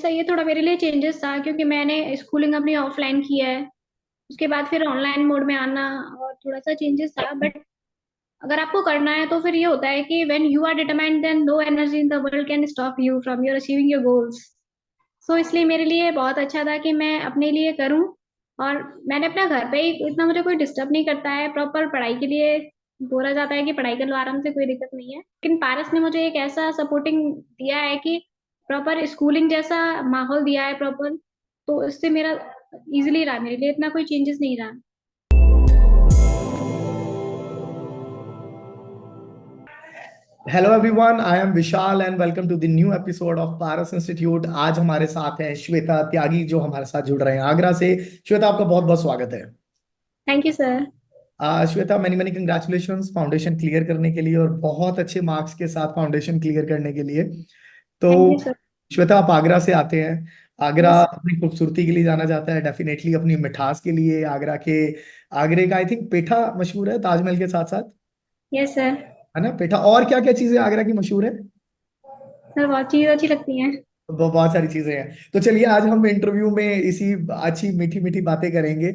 ऐसा ये थोड़ा मेरे लिए चेंजेस था क्योंकि मैंने स्कूलिंग अपनी ऑफलाइन की है। उसके बाद फिर ऑनलाइन मोड में आना और थोड़ा सा चेंजेस था। बट अगर आपको करना है तो फिर ये होता है कि when you are determined then no energy in the world can stop you from your achieving your goals. So इसलिए मेरे लिए बहुत अच्छा था कि मैं अपने लिए करूं। और मैंने अपना घर पे ही इतना, मुझे कोई डिस्टर्ब नहीं करता है। प्रॉपर पढ़ाई के लिए बोला जाता है कि पढ़ाई कर लो आराम से, कोई दिक्कत नहीं है। लेकिन पारस ने मुझे एक ऐसा सपोर्टिंग दिया है कि प्रॉपर स्कूलिंग जैसा माहौल दिया है प्रॉपर। तो इससे मेरा इजीली रहा, मेरे लिए इतना कोई चेंजेस नहीं रहा। Hello everyone, I am Vishal and welcome to the new episode of Paras Institute. आज हमारे साथ हैं श्वेता त्यागी जो हमारे साथ जुड़ रहे हैं आगरा से। श्वेता, आपका बहुत बहुत स्वागत है। Thank you sir. Shweta, many many congratulations foundation clear करने के लिए और बहुत अच्छे मार्क्स के साथ फाउंडेशन क्लियर करने के लिए। तो थैंक यू सर। श्वेता, आप आगरा से आते हैं। आगरा यस। अपनी खूबसूरती के लिए जाना जाता है, डेफिनेटली अपनी मिठास के लिए। आगरे का आई थिंक पेठा मशहूर है ताजमहल के साथ साथ, यस सर। है ना? पेठा और क्या क्या चीजें आगरा की मशहूर है? सर बहुत चीज अच्छी लगती हैं। बहुत सारी चीजें हैं। तो चलिए, आज हम इंटरव्यू में इसी अच्छी मीठी मीठी बातें करेंगे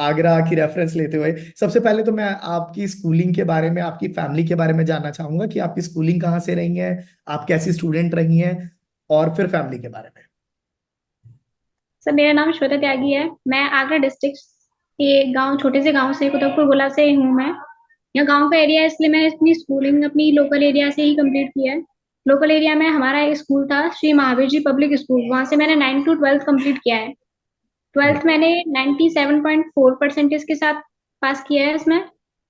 आगरा की रेफरेंस लेते हुए। सबसे पहले तो मैं आपकी स्कूलिंग के बारे में, आपकी फैमिली के बारे में जानना चाहूंगा कि आपकी स्कूलिंग कहाँ से रही है, आप कैसी स्टूडेंट रही हैं, और फिर फैमिली के बारे में। सर मेरा नाम श्वेता त्यागी है। मैं आगरा डिस्ट्रिक्ट के गांव, छोटे से गांव से, कुतुबपुर गोला से हूँ मैं। यह गांव का एरिया है, इसलिए मैंने अपनी स्कूलिंग अपनी लोकल एरिया से ही कंप्लीट की है। लोकल एरिया में हमारा एक स्कूल था, श्री महावीर जी पब्लिक स्कूल। वहां से मैंने 9 to 12 कंप्लीट किया है। अरे, 12th मैंने 97.4 परसेंटेज के साथ पास किया है इसमें।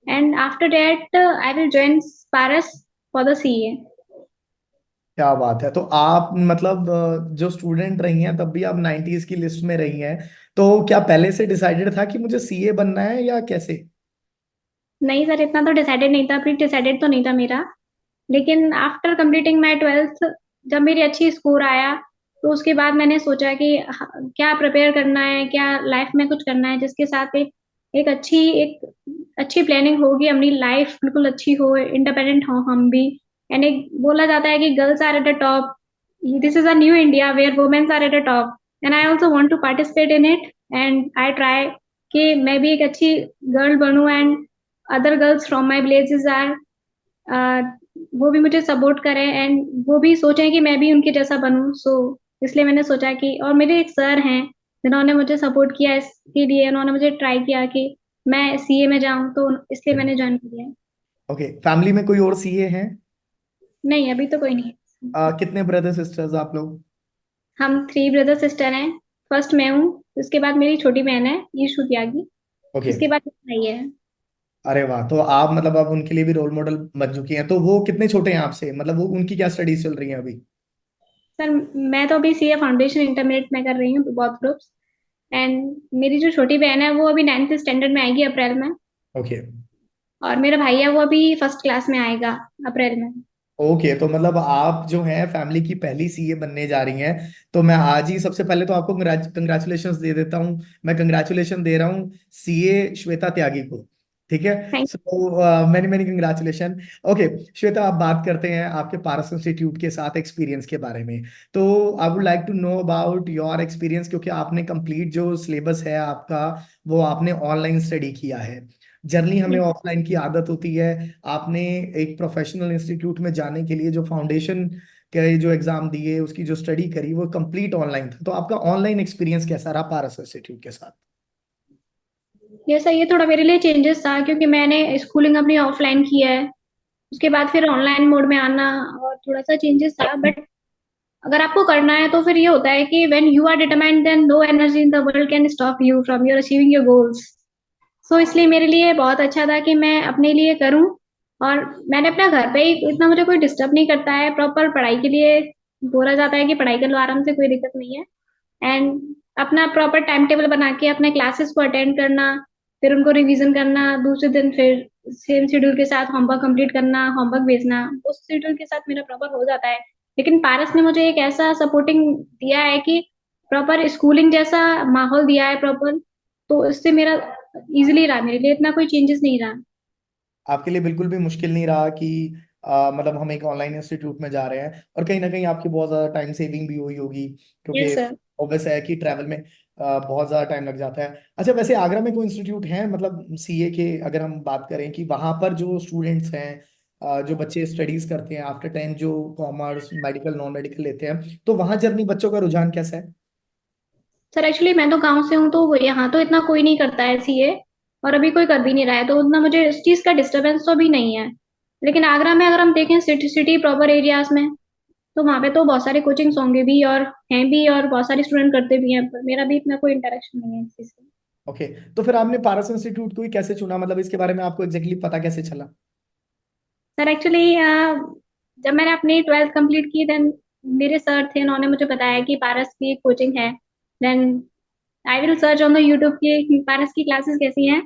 And after that I will join Paras for the CA. क्या बात है! तो आप मतलब जो स्टूडेंट रही हैं तब भी आप 90s की लिस्ट में रही हैं। तो क्या पहले से डिसाइडेड था कि मुझे सीए बनना है या कैसे? नहीं सर, इतना तो डिसाइडेड नहीं था, प्री डिसाइडेड तो नहीं था मेरा। लेकिन आफ्टर कंप्लीटिंग माई 12th, जब मेरी अच्छी स्कोर आया, तो उसके बाद मैंने सोचा कि क्या प्रिपेयर करना है, क्या लाइफ में कुछ करना है जिसके साथ एक अच्छी प्लानिंग होगी, अपनी लाइफ बिल्कुल अच्छी हो, इंडिपेंडेंट हो हम भी। एंड एक बोला जाता है कि girls are at the top, this is a new India where womens are at the top. And I also want to participate in it. And I try कि मैं भी एक अच्छी गर्ल बनूं। And other girls from my villages are, वो भी मुझे support करें एंड वो भी सोचें कि मैं भी उनके जैसा बनूं। सो इसलिए मैंने सोचा कि, और मेरे एक सर हैं जिन्होंने मुझे सपोर्ट किया इसके लिए, उन्होंने मुझे ट्राई किया कि मैं सीए में जाऊं, तो इसलिए मैंने ज्वाइन किया है। ओके, फैमिली में कोई और सीए हैं? नहीं, अभी तो कोई नहीं है। कितने ब्रदर सिस्टर्स आप लोग? हम 3 ब्रदर सिस्टर हैं। फर्स्ट मैं हूँ, उसके बाद मेरी छोटी बहन है ईशु त्यागी, ओके। उसके बाद मेरा भाई है। अरे वाह! तो आप मतलब आप उनके लिए भी रोल मॉडल बन चुकी हैं। तो वो कितने छोटे हैं आपसे, मतलब वो उनकी क्या स्टडीज चल रही हैं अभी? सर मैं तो अभी सीए फाउंडेशन इंटरमीडिएट में कर रही हूँ, बहुत ग्रुप्स। एंड मेरी जो छोटी बहन है वो अभी 9th स्टैंडर्ड में आएगी अप्रैल में। ओके। और मेरा भाई है वो अभी फर्स्ट क्लास में आएगा अप्रैल में। ओके, तो मतलब आप जो हैं फैमिली की पहली सीए बनने जा रही हैं। तो मैं आज ही सबसे पहले तो आपको कंग्रेचुलेशंस दे देता हूँ। मैं कंग्रेचुलेशन दे रहा हूँ सीए श्वेता त्यागी को। ठीक है। Thank so many many congratulation. Okay Shweta, आप बात करते हैं आपके पारस इंस्टीट्यूट के साथ एक्सपीरियंस के बारे में। तो I would like to know about your experience, क्योंकि आपने कंप्लीट जो सिलेबस है आपका, वो आपने ऑनलाइन स्टडी किया है। जर्नी हमें यू। ऑफलाइन की आदत होती है। आपने एक प्रोफेशनल इंस्टीट्यूट में जाने के लिए जो फाउंडेशन के जो एग्जाम दिए, उसकी जो स्टडी करी, वो कंप्लीट ऑनलाइन था। तो आपका ऑनलाइन एक्सपीरियंस कैसा रहा पारस इंस्टीट्यूट के साथ? ये सही, ये थोड़ा मेरे लिए चेंजेस था क्योंकि मैंने स्कूलिंग अपनी ऑफलाइन की है। उसके बाद फिर ऑनलाइन मोड में आना और थोड़ा सा चेंजेस था। बट अगर आपको करना है तो फिर ये होता है कि when you are determined then no energy in the world can stop you from your achieving your goals. So इसलिए मेरे लिए बहुत अच्छा था कि मैं अपने लिए करूं। और मैंने अपना घर पे ही इतना, मुझे कोई डिस्टर्ब नहीं करता है। प्रॉपर पढ़ाई के लिए बोला जाता है कि पढ़ाई कर लो आराम से, कोई दिक्कत नहीं है। एंड अपना प्रॉपर टाइम टेबल बना के अपने क्लासेस को अटेंड करना, फिर उनको रिवीजन करना, दूसरे दिन फिर सेम शेड्यूल के साथ होमवर्क कंप्लीट करना, होमवर्क भेजना, उस शेड्यूल के साथ मेरा प्रॉपर हो जाता है। लेकिन पारस ने मुझे एक ऐसा सपोर्टिंग दिया है कि प्रॉपर स्कूलिंग जैसा माहौल दिया है प्रॉपर। तो इससे मेरा इजीली रहा, मेरे लिए इतना कोई चेंजेस नहीं रहा। आपके लिए बिल्कुल भी मुश्किल नहीं रहा कि मतलब हम एक ऑनलाइन इंस्टीट्यूट में जा रहे हैं, और कहीं ना कहीं आपकी बहुत ज़्यादा टाइम सेविंग भी हुई होगी, क्योंकि यस सर। ऑब्वियस है कि ट्रैवल में बहुत ज़्यादा टाइम लग जाता है। अच्छा, वैसे आगरा में कोई इंस्टीट्यूट है मतलब सीए के, अगर हम बात करें कि वहाँ पर जो स्टूडेंट्स हैं, जो बच्चे स्टडीज करते हैं आफ्टर 10, जो कॉमर्स मेडिकल नॉन मेडिकल लेते हैं, तो वहाँ जर्नी बच्चों का रुझान कैसा है? सर एक्चुअली मैं तो गांव से हूँ, तो यहाँ तो इतना कोई नहीं करता है सीए, और अभी कोई कर भी नहीं रहा है, तो उतना मुझे इस चीज का डिस्टरबेंस तो भी नहीं है। लेकिन आगरा में अगर हम देखें सिटी सिटी प्रॉपर एरियाज में, तो वहाँ पे तो बहुत सारे कोचिंग्स होंगे भी और हैं भी, और बहुत सारे स्टूडेंट करते भी हैं, पर मेरा भी इतना कोई इंटरेक्शन नहीं है इस चीज से। ओके, तो फिर आपने पारस इंस्टीट्यूट को ही कैसे चुना, मतलब इसके बारे में आपको एग्जैक्टली पता कैसे चला? सर एक्चुअली जब मैंने अपनी 12th कंप्लीट की, देन मेरे सर थे, उन्होंने मुझे बताया कि पारस की कोचिंग है। Then I will search on the YouTube की पारस की क्लासेस कैसी हैं।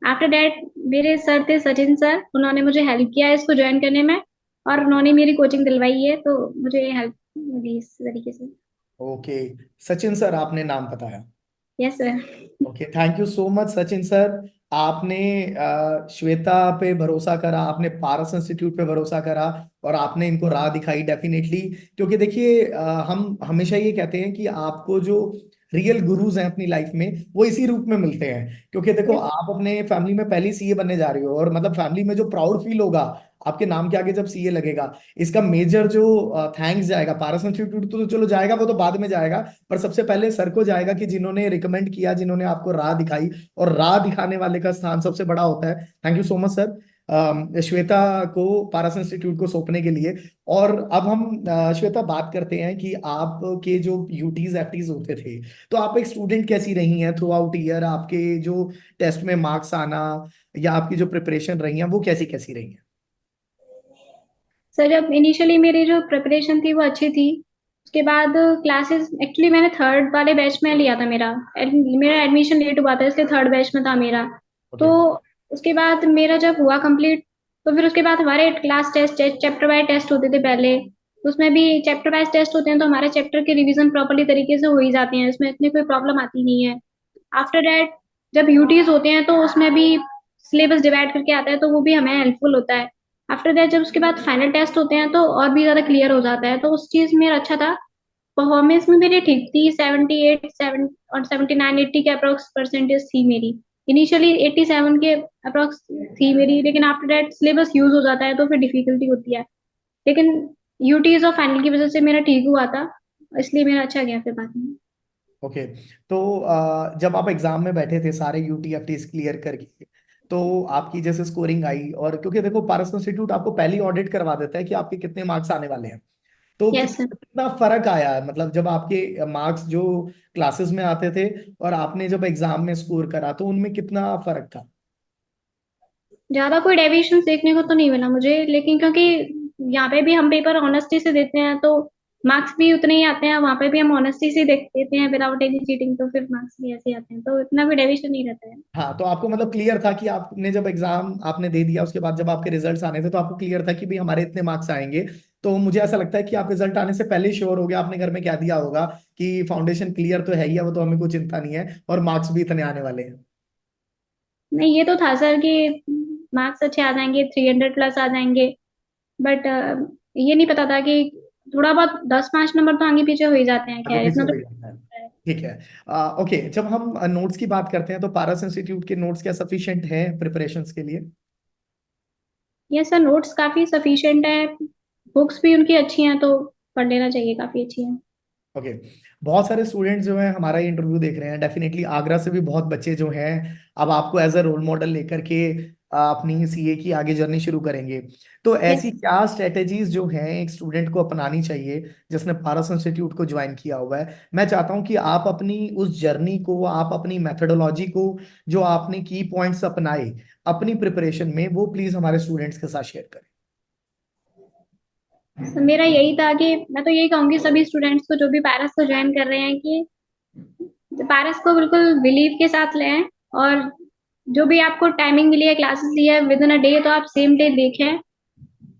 आफ्टर दैट मेरे सर थे सचिन सर, उन्होंने मुझे हेल्प किया इसको ज्वाइन करने में, और उन्होंने मेरी कोचिंग दिलवाई है, तो मुझे हेल्प मिली इस तरीके से। ओके, सचिन सर आपने नाम बताया। Yes sir. Okay, thank you so much Sachin sir. आपने श्वेता पे भरोसा करा, आपने पारस इंस्टीट्यूट पे भरोसा करा, और आपने इनको राह दिखाई डेफिनेटली। क्योंकि देखिए, हम हमेशा ये कहते हैं कि आपको जो रियल गुरुज हैं अपनी लाइफ में, वो इसी रूप में मिलते हैं। क्योंकि देखो, यस। आप अपने फैमिली में पहली सीए बनने जा रही हो, और मतलब फैमिली में जो प्राउड फील होगा आपके नाम के आगे जब सीए लगेगा, इसका मेजर जो थैंक्स जाएगा पारस इंस्टीट्यूट, तो चलो जाएगा, वो तो बाद में जाएगा, पर सबसे पहले सर को जाएगा कि जिन्होंने रिकमेंड किया, जिन्होंने आपको राह दिखाई, और राह दिखाने वाले का स्थान सबसे बड़ा होता है। Thank you so much sir, Shweta को पारस इंस्टीट्यूट को सौंपने के लिए। और अब हम श्वेता बात करते हैं कि आपके जो यूटीज एफटीज होते थे, तो आप एक स्टूडेंट कैसी रही हैं थ्रू आउट ईयर, आपके जो टेस्ट में मार्क्स आना, या आपकी जो प्रिपरेशन रही है, वो कैसी कैसी रही है? सर जब इनिशियली मेरी जो प्रिपरेशन थी वो अच्छी थी, उसके बाद क्लासेस एक्चुअली मैंने थर्ड वाले बैच में लिया था, मेरा एडमिशन लेट हुआ था, इसलिए थर्ड बैच में था मेरा। तो ओके। उसके बाद मेरा जब हुआ कंप्लीट, तो फिर उसके बाद हमारे class test chapter wise test होते थे पहले। उसमें भी चैप्टर वाइज टेस्ट होते हैं, तो हमारे चैप्टर के रिवीजन प्रॉपर्ली तरीके से हो ही जाते हैं, इसमें इतनी कोई प्रॉब्लम आती नहीं है। आफ्टर दैट जब यूटीज होते हैं, तो उसमें भी सिलेबस डिवाइड करके आता है, तो वो भी हमें हेल्पफुल होता है। आफ्टर दैट जब उसके बाद फाइनल टेस्ट होते हैं, तो और भी ज्यादा क्लियर हो जाता है, तो उस चीज मेरा अच्छा था। परफॉर्मेंस में मेरी ठीक थी, 78 7 और 79 80 के अप्रोक्स परसेंटेज थी मेरी। इनिशियली 87 के अप्रोक्स थी मेरी, लेकिन आफ्टर दैट सिलेबस यूज हो जाता है, तो फिर डिफिकल्टी होती है। लेकिन यूटीज और फाइनल की वजह से मेरा ठीक हुआ था, इसलिए मेरा अच्छा गया फिर बाद में। ओके, तो जब आप एग्जाम में बैठे थे सारे यूटीएफटीज क्लियर करके, तो आपकी जैसे स्कोरिंग आई, और क्योंकि देखो पारस इंस्टीट्यूट आपको पहली ऑडिट करवा देता है कि आपके कितने मार्क्स आने वाले हैं, तो यस सर। कितना फर्क आया है, मतलब जब आपके मार्क्स जो क्लासेस में आते थे, और आपने जब एग्जाम में स्कोर करा, तो उनमें कितना फर्क था? ज्यादा कोई डेविएशन देखने को तो नहीं मिला मुझे, लेकिन क्योंकि यहाँ पे भी हम पेपर ऑनेस्टी से देते हैं, तो मार्क्स भी उतने ही आते हैं, वहां पे भी हम ऑनेस्टी से देख देते हैं विदाउट एनी चीटिंग, तो फिर मार्क्स भी ऐसे ही आते हैं, तो इतना भी डेविएशन नहीं रहता है। हाँ, तो आपको मतलब क्लियर था कि आपने जब एग्जाम आपने दे दिया, उसके बाद जब आपके रिजल्ट्स आने थे, तो आपको क्लियर था कि भाई हमारे इतने मार्क्स आएंगे। तो मुझे ऐसा लगता है कि आप रिजल्ट आने से पहले ही श्योर हो गया, आपने घर में क्या दिया होगा कि फाउंडेशन क्लियर तो है ही है, वो तो हमें कोई चिंता नहीं है, और मार्क्स भी इतने आने वाले हैं। नहीं, ये तो था सर कि मार्क्स अच्छे आ जाएंगे, 300 प्लस आ जाएंगे, बट ये नहीं पता था कि थोड़ा बहुत 10 5 नंबर तो आगे पीछे हो ही जाते हैं, आगे खैर पीछे इतना हो तो। ही जाता है। ठीक है। ओके, जब हम नोट्स की बात करते हैं, तो पारस इंस्टीट्यूट के नोट्स क्या सफिशिएंट है प्रिपरेशंस के लिए? ये सर नोट्स काफी सफिशिएंट है, बुक्स भी उनकी अच्छी हैं, तो पढ़ लेना चाहिए, काफी अच्छी है। ओके, बहुत सारे स्टूडेंट्स जो हैं हमारा ये इंटरव्यू देख रहे हैं, डेफिनेटली आगरा से भी बहुत बच्चे जो हैं अब आपको एज अ रोल मॉडल लेकर के अपनी सीए की आगे जर्नी शुरू करेंगे। तो यस। ऐसी क्या स्ट्रेटेजीज जो हैं एक स्टूडेंट को अपनानी चाहिए जिसने पारस इंस्टीट्यूट को ज्वाइन किया हुआ है? मैं चाहता हूं कि आप अपनी उस जर्नी को, आप अपनी मेथोडोलॉजी को, जो आपने की पॉइंट्स अपनाए अपनी प्रिपरेशन में, वो प्लीज हमारे स्टूडेंट्स के साथ शेयर करें। तो मेरा यही था कि मैं तो यही कहूंगी सभी स्टूडेंट्स को जो भी पैरास को ज्वाइन कर रहे हैं, कि पैरास को बिल्कुल बिलीव के साथ लें, और जो भी आपको टाइमिंग मिली है, क्लासेस ली है विद इन अ डे, तो आप सेम डे देखें,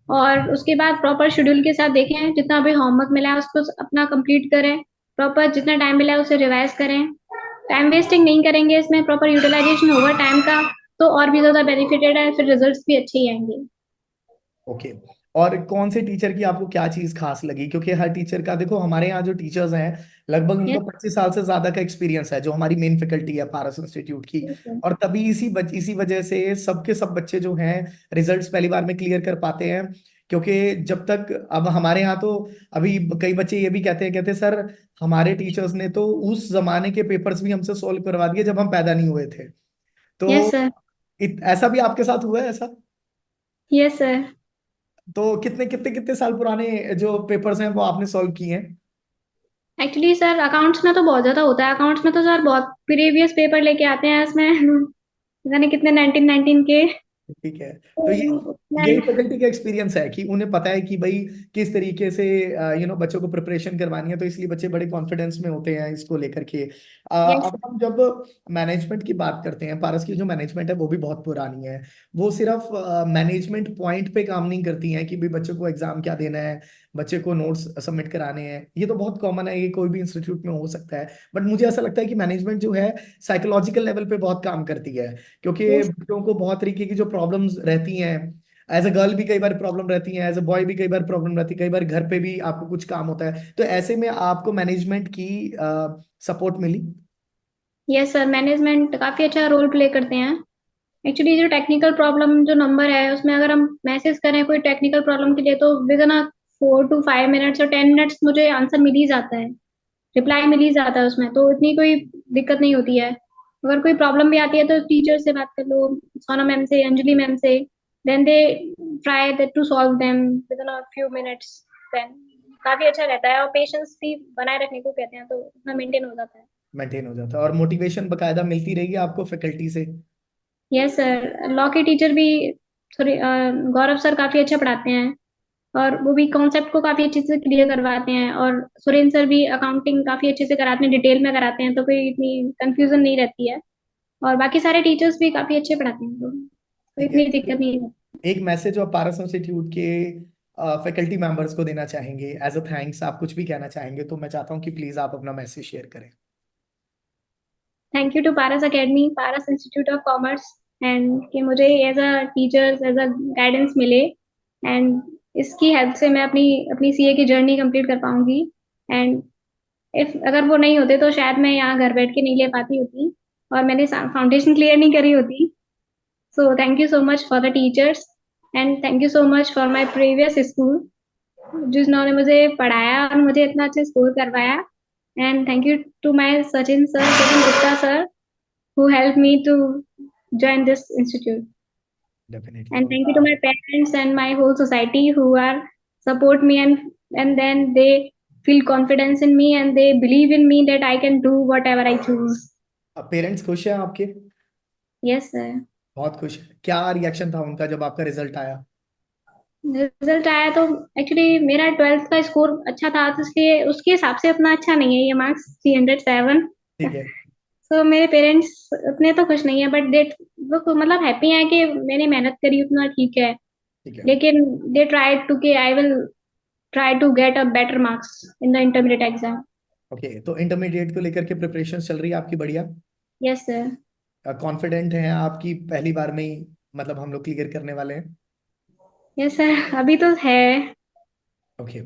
और उसके बाद प्रॉपर शेड्यूल के साथ देखें, जितना भी होमवर्क मिला है उसको अपना कंप्लीट करें, प्रॉपर जितना टाइम मिला है उसे रिवाइज करें, टाइम वेस्टिंग नहीं करेंगे, इसमें प्रॉपर यूटिलाइजेशन होगा टाइम का, तो और भी ज्यादा बेनिफिटेड है, फिर रिजल्ट्स भी अच्छे ही आएंगे। ओके। और कौन से टीचर की आपको क्या चीज खास लगी? क्योंकि हर टीचर का, देखो हमारे यहाँ जो टीचर्स हैं लगभग उनका यस। 25 साल से ज्यादा का एक्सपीरियंस है, जो हमारी मेन फैकल्टी है पारस इंस्टीट्यूट की। यस और तभी इसी वजह से सबके सब बच्चे जो हैं रिजल्ट्स पहली बार में क्लियर कर पाते हैं। क्योंकि जब तक, अब हमारे यहाँ तो अभी कई बच्चे ये भी कहते हैं सर हमारे टीचर्स ने तो उस जमाने के पेपर्स भी हमसे सॉल्व करवा दिए जब हम पैदा नहीं हुए थे। तो सर। ऐसा भी आपके साथ हुआ है ऐसा? Yes sir. तो कितने कितने कितने साल पुराने जो पेपर्स हैं वो आपने सॉल्व किए हैं? एक्चुअली सर अकाउंट्स में तो बहुत ज्यादा होता है, अकाउंट्स में तो सर बहुत प्रीवियस पेपर लेके आते हैं उसमें जाने कितने 1919 के। ठीक है। तो ये तो यही मैं। फैकल्टी का एक्सपीरियंस है कि उन्हें पता है कि भाई किस तरीके से बच्चों को प्रिपरेशन करवानी है, तो इसलिए बच्चे बड़े कॉन्फिडेंस में होते हैं इसको लेकर के। यस। अब हम जब मैनेजमेंट की बात करते हैं, पारस की जो मैनेजमेंट है वो भी बहुत पुरानी है। वो सिर्फ मैनेजमेंट पॉइंट पे काम नहीं करती है कि भाई बच्चों को एग्जाम क्या देना है, बच्चे को नोट्स सबमिट कराने हैं, ये तो बहुत कॉमन है, ये कोई भी इंस्टीट्यूट में हो सकता है। बट मुझे ऐसा लगता है कि मैनेजमेंट जो है साइकोलॉजिकल लेवल पे बहुत काम करती है। क्योंकि यस। बच्चों को बहुत तरीके की जो प्रॉब्लम्स रहती हैं, एज अ गर्ल भी कई बार प्रॉब्लम रहती है, एज अ बॉय भी कई बार प्रॉब्लम रहती है, कई बार घर पे भी आपको कुछ काम होता है, तो ऐसे में आपको मैनेजमेंट की सपोर्ट मिली? यस सर, मैनेजमेंट काफी अच्छा रोल प्ले करते हैं। एक्चुअली जो टेक्निकल प्रॉब्लम जो नंबर है उसमें अगर हम मैसेज करें कोई टेक्निकल प्रॉब्लम के लिए, तो विद इन 4 to 5 मिनट्स और 10 मिनट्स मुझे आंसर मिल ही जाता है, रिप्लाई मिल ही जाता है उसमें, तो इतनी कोई दिक्कत नहीं होती है। अगर कोई प्रॉब्लम भी आती है तो टीचर से बात कर लो, सोना मैम से, अंजलि मैम से, then they try that to solve them within a few minutes. देन काफी अच्छा रहता है, और पेशेंस भी बनाए रखने को कहते हैं, तो उतना मेंटेन हो जाता है। मेंटेन हो जाता है और मोटिवेशन बकायदा मिलती रहेगी आपको फैकल्टी से? यस सर, लॉ के टीचर भी, सॉरी, गौरव सर काफी अच्छा पढ़ाते हैं, और वो भी कॉन्सेप्ट को काफी अच्छे से क्लियर करवाते हैं, और सुरेंद्र सर भी अकाउंटिंग काफी अच्छे से कराते हैं, डिटेल में कराते हैं, तो कोई इतनी कंफ्यूजन नहीं रहती है। और बाकी सारे टीचर्स भी काफी अच्छे पढ़ाते हैं, तो ठीक है। इतनी दिक्कत नहीं है। एक मैसेज आप पारस इंस्टीट्यूट के फैकल्टी मेंबर्स को देना चाहेंगे, एज अ थैंक्स आप कुछ भी कहना चाहेंगे, तो मैं चाहता हूँ कि प्लीज आप अपना मैसेज शेयर करें। Thank you to Paras Academy, Paras Institute of Commerce, and कि मुझे as a teacher as a guidance मिले, एंड इसकी हेल्प से मैं अपनी अपनी सीए की जर्नी कंप्लीट कर पाऊंगी। एंड इफ अगर वो नहीं होते तो शायद मैं यहाँ घर बैठ के नहीं ले पाती होती, और मैंने फाउंडेशन क्लियर नहीं करी होती। So thank you so much for the teachers, and thank you so much for my previous school, जिन्होंने मुझे पढ़ाया और मुझे इतना अच्छा स्कोर करवाया। And thank you to my Sachin Gupta sir, who helped me to join this institute. Definitely. And thank you to my parents and my whole society who are support me, and then they feel confidence in me and they believe in me that I can do whatever I choose. अब parents खुश हैं आपके? Yes sir. बहुत खुश है? क्या reaction था उनका जब आपका रिजल्ट आया? रिजल्ट आया तो एक्चुअली मेरा 12th का स्कोर अच्छा था, तो इसलिए उसके हिसाब से उतना अच्छा नहीं है ये मार्क्स, 307। ठीक है। तो मेरे पेरेंट्स उतने तो खुश नहीं है, बट दे वो मतलब हैप्पी हैं कि मैंने मेहनत करी उतना, ठीक है। ठीक है। लेकिन दे ट्राई टू के I will try to get a better marks in the intermediate exam. Okay, तो इंटरमीडिएट को लेकर के प्रिपरेशन चल रही है आपकी बढ़िया? Yes, sir. कॉन्फिडेंट हैं आपकी पहली बार में ही, मतलब हम लोग क्लियर करने वाले हैं? Yes, sir. अभी तो है। ओके।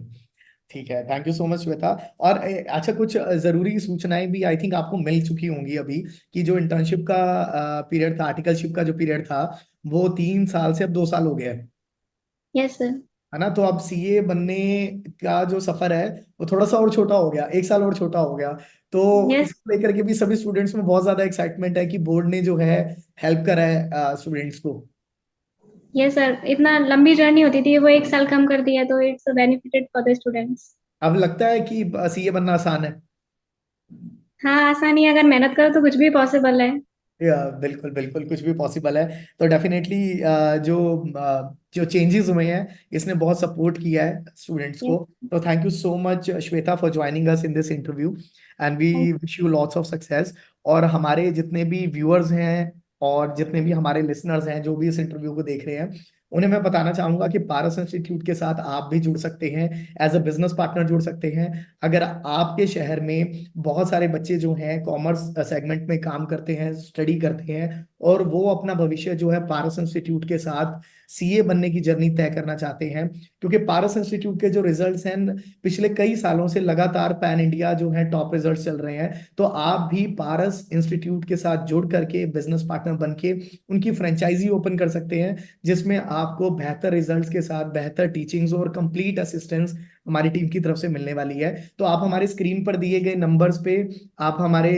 ठीक है, thank you so much Shweta. और अच्छा, कुछ जरूरी सूचनाएं भी आई थिंक आपको मिल चुकी होंगी अभी, कि जो इंटर्नशिप का पीरियड था, आर्टिकलशिप का जो पीरियड था, वो 3 साल से अब 2 साल हो गया Yes, sir. है ना? तो अब सीए बनने का जो सफर है वो थोड़ा सा और छोटा हो गया, 1 साल और छोटा हो गया। तो Yes, इसको लेकर के भी सभी स्टूडेंट्स में बहुत ज्यादा एक्साइटमेंट है कि बोर्ड ने जो है हेल्प करा है स्टूडेंट्स को। yes, sir. इतना लंबी जर्नी होती थी, वो 1 साल कम कर दिया, तो it's benefited for the students. अब लगता है कि सीए बनना आसान है? हाँ, आसानी है, अगर मेहनत करो तो कुछ भी पॉसिबल है। या बिल्कुल बिल्कुल, कुछ भी पॉसिबल है। तो डेफिनेटली जो चेंजेस हुए हैं इसने बहुत सपोर्ट किया है स्टूडेंट्स को। Yes, तो thank you so much Shweta for joining us in this interview, and we thank wish you lots of success. और हमारे जितने भी व्यूअर्स हैं और जितने भी हमारे लिसनर्स हैं जो भी इस इंटरव्यू को देख रहे हैं, उन्हें मैं बताना चाहूंगा कि पारस इंस्टीट्यूट के साथ आप भी जुड़ सकते हैं, एज अ बिजनेस पार्टनर जुड़ सकते हैं। अगर आपके शहर में बहुत सारे बच्चे जो हैं कॉमर्स सेगमेंट में काम करते हैं, स्टडी करते हैं, और वो अपना भविष्य जो है पारस इंस्टीट्यूट के साथ सीए बनने की जर्नी तय करना चाहते हैं, क्योंकि पारस इंस्टीट्यूट के जो रिजल्ट्स हैं पिछले कई सालों से लगातार पैन इंडिया जो है टॉप रिजल्ट्स चल रहे हैं, तो आप भी पारस इंस्टीट्यूट के साथ जुड़ करके बिजनेस पार्टनर बन के उनकी फ्रेंचाइजी ओपन कर सकते हैं, जिसमें आपको बेहतर रिजल्ट्स के साथ बेहतर टीचिंग्स और कंप्लीट असिस्टेंस हमारी टीम की तरफ से मिलने वाली है। तो आप हमारे स्क्रीन पर दिए गए नंबर्स पे आप हमारे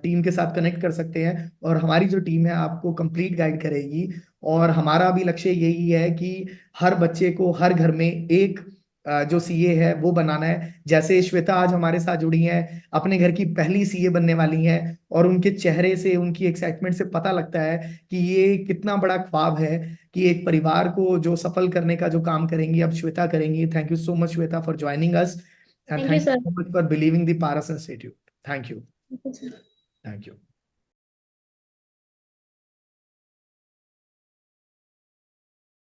टीम के साथ कनेक्ट कर सकते हैं, और हमारी जो टीम है आपको कंप्लीट गाइड करेगी। और हमारा भी लक्ष्य यही है कि हर बच्चे को हर घर में एक जो सीए है वो बनाना है। जैसे श्वेता आज हमारे साथ जुड़ी हैं, अपने घर की पहली सीए बनने वाली हैं, और उनके चेहरे से उनकी एक्साइटमेंट से पता लगता है कि ये कितना बड़ा ख्वाब है कि एक परिवार को जो सफल करने का जो काम करेंगी अब श्वेता करेंगी। Thank you so much Shweta for joining us, and thank you thank sir. You so much for believing the Paras institute. Thank you. Thank you.